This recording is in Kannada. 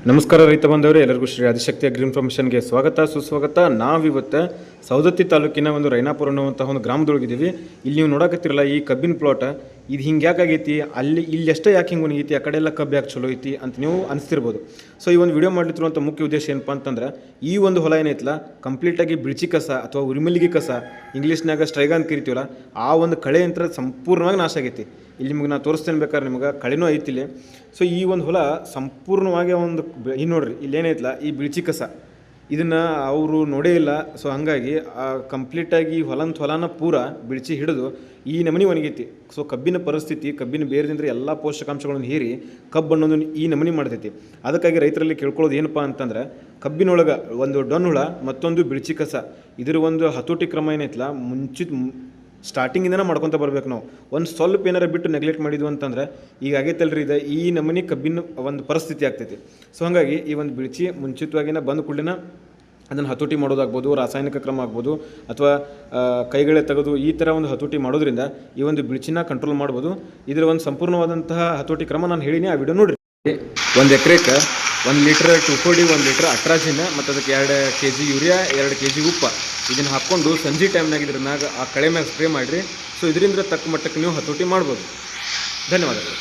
ನಮಸ್ಕಾರ ರೈತ ಬಂದವರು ಎಲ್ಲರಿಗೂ ಶ್ರೀ ಆದಿಶಕ್ತಿ ಅಗ್ರಿ ಇನ್ಫಾರ್ಮೇಷನ್ಗೆ ಸ್ವಾಗತ ಸುಸ್ವಾಗತ. ನಾವಿವತ್ತು ಸವದತ್ತಿ ತಾಲೂಕಿನ ಒಂದು ರೈನಾಪುರ ಅನ್ನುವಂಥ ಒಂದು ಗ್ರಾಮದೊಳಗಿದ್ದೀವಿ. ಇಲ್ಲಿ ನೀವು ನೋಡಕತ್ತಿರಲ್ಲ ಈ ಕಬ್ಬಿನ ಪ್ಲಾಟ್ ಇದು ಹಿಂಗೆ ಯಾಕಾಗೈತಿ, ಇಲ್ಲಿ ಎಷ್ಟೇ ಯಾಕೆ ಹಿಂಗೆ ಒಣಗೈತಿ, ಆ ಕಡೆ ಎಲ್ಲ ಕಬ್ಬು ಯಾಕೆ ಚಲೋ ಐತಿ ಅಂತ ನೀವು ಅನಿಸ್ತಿರ್ಬೋದು. ಸೊ ಈ ಒಂದು ವಿಡಿಯೋ ಮಾಡ್ಲಿತ್ತಿರುವಂಥ ಮುಖ್ಯ ಉದ್ದೇಶ ಏನಪ್ಪ ಅಂತಂದ್ರೆ, ಈ ಒಂದು ಹೊಲ ಏನೈತಲ್ಲ ಕಂಪ್ಲೀಟಾಗಿ ಬಿಳ್ಚಿ ಕಸ ಅಥವಾ ಉರಿಮಲ್ಲಿಗೆ ಕಸ, ಇಂಗ್ಲೀಷ್ನಾಗ ಸ್ಟ್ರೈಗ ಅಂತ ಕರಿತೀವಲ್ಲ, ಆ ಒಂದು ಕಳೆ ಯಂತ್ರ ಸಂಪೂರ್ಣವಾಗಿ ನಾಶ ಆಗೈತಿ. ಇಲ್ಲಿ ನಿಮಗೆ ನಾನು ತೋರಿಸ್ತೇನೆ ಬೇಕಾದ್ರೆ, ನಿಮಗೆ ಕಳೆನೂ ಐತಿಲ್ಲಿ. ಸೊ ಈ ಒಂದು ಹೊಲ ಸಂಪೂರ್ಣವಾಗಿ ಒಂದು ಇಲ್ಲಿ ನೋಡ್ರಿ, ಇಲ್ಲೇನೈತಲ್ಲ ಈ ಬಿಳ್ಚಿ ಕಸ ಇದನ್ನು ಅವರು ನೋಡೇ ಇಲ್ಲ. ಸೊ ಹಂಗಾಗಿ ಕಂಪ್ಲೀಟಾಗಿ ಹೊಲನ ಪೂರ ಬಿಳ್ಚಿ ಹಿಡಿದು ಈ ನಮೂನಿ ಒಣಗೈತಿ. ಸೊ ಕಬ್ಬಿನ ಪರಿಸ್ಥಿತಿ, ಕಬ್ಬಿನ ಬೇರದಿಂದ ಎಲ್ಲ ಪೋಷಕಾಂಶಗಳನ್ನು ಹೀರಿ ಕಬ್ಬು ಅನ್ನೋದು ಈ ನಮೂನಿ ಮಾಡ್ತೈತಿ. ಅದಕ್ಕಾಗಿ ರೈತರಲ್ಲಿ ಕೇಳ್ಕೊಳ್ಳೋದು ಏನಪ್ಪ ಅಂತಂದ್ರೆ, ಕಬ್ಬಿನೊಳಗೆ ಒಂದು ಡೊನ್ ಹುಳ ಮತ್ತೊಂದು ಬಿಳ್ಚಿ ಕಸ ಇದರ ಒಂದು ಹತೋಟಿ ಕ್ರಮ ಏನೈತಲ್ಲ ಸ್ಟಾರ್ಟಿಂಗಿಂದನೇ ಮಾಡ್ಕೊತ ಬರ್ಬೇಕು. ನಾವು ಒಂದು ಸ್ವಲ್ಪ ಏನಾರ ಬಿಟ್ಟು ನೆಗ್ಲೆಕ್ಟ್ ಮಾಡಿದ್ವು ಅಂತಂದ್ರೆ ಈಗ ಆಗೈತಲ್ರಿ ಇದು ಈ ನಮೂನಿ ಕಬ್ಬಿನ ಒಂದು ಪರಿಸ್ಥಿತಿ ಆಗ್ತೈತಿ. ಸೊ ಹಾಗಾಗಿ ಈ ಒಂದು ಬಿಳ್ಚಿ ಮುಂಚಿತವಾಗಿನ ಬಂದ ಕೂಡಲೇ ಅದನ್ನು ಹತೋಟಿ ಮಾಡೋದಾಗ್ಬೋದು, ರಾಸಾಯನಿಕ ಕ್ರಮ ಆಗ್ಬೋದು, ಅಥವಾ ಕೈಗಳೇ ತೆಗೆದು ಈ ಥರ ಒಂದು ಹತೋಟಿ ಮಾಡೋದ್ರಿಂದ ಈ ಒಂದು ಬಿಳ್ಚಿನ ಕಂಟ್ರೋಲ್ ಮಾಡ್ಬೋದು. ಇದರ ಒಂದು ಸಂಪೂರ್ಣವಾದಂತಹ ಹತೋಟಿ ಕ್ರಮ ನಾನು ಹೇಳಿನಿ, ಆ ವಿಡಿಯೋ ನೋಡಿರಿ. ಒಂದು ಎಕರೆಗೆ 1 ಲೀಟ್ರ್ 2,4-D, 1 ಲೀಟ್ರ್ ಅಟ್ರಾಜಿನ್ ಮತ್ತು ಅದಕ್ಕೆ 2 kg ಯೂರಿಯಾ, 2 kg ಉಪ್ಪು ಇದನ್ನು ಹಾಕ್ಕೊಂಡು ಸಂಜೆ ಟೈಮ್ನಾಗ ಇದ್ರ ಮ್ಯಾಗ ಆ ಕಳೆ ಮ್ಯಾಗ ಸ್ಪ್ರೇ ಮಾಡಿರಿ. ಸೊ ಇದರಿಂದ ತಕ್ಕ ಮಟ್ಟಕ್ಕೆ ನೀವು ಹತೋಟಿ ಮಾಡ್ಬೋದು. ಧನ್ಯವಾದಗಳು.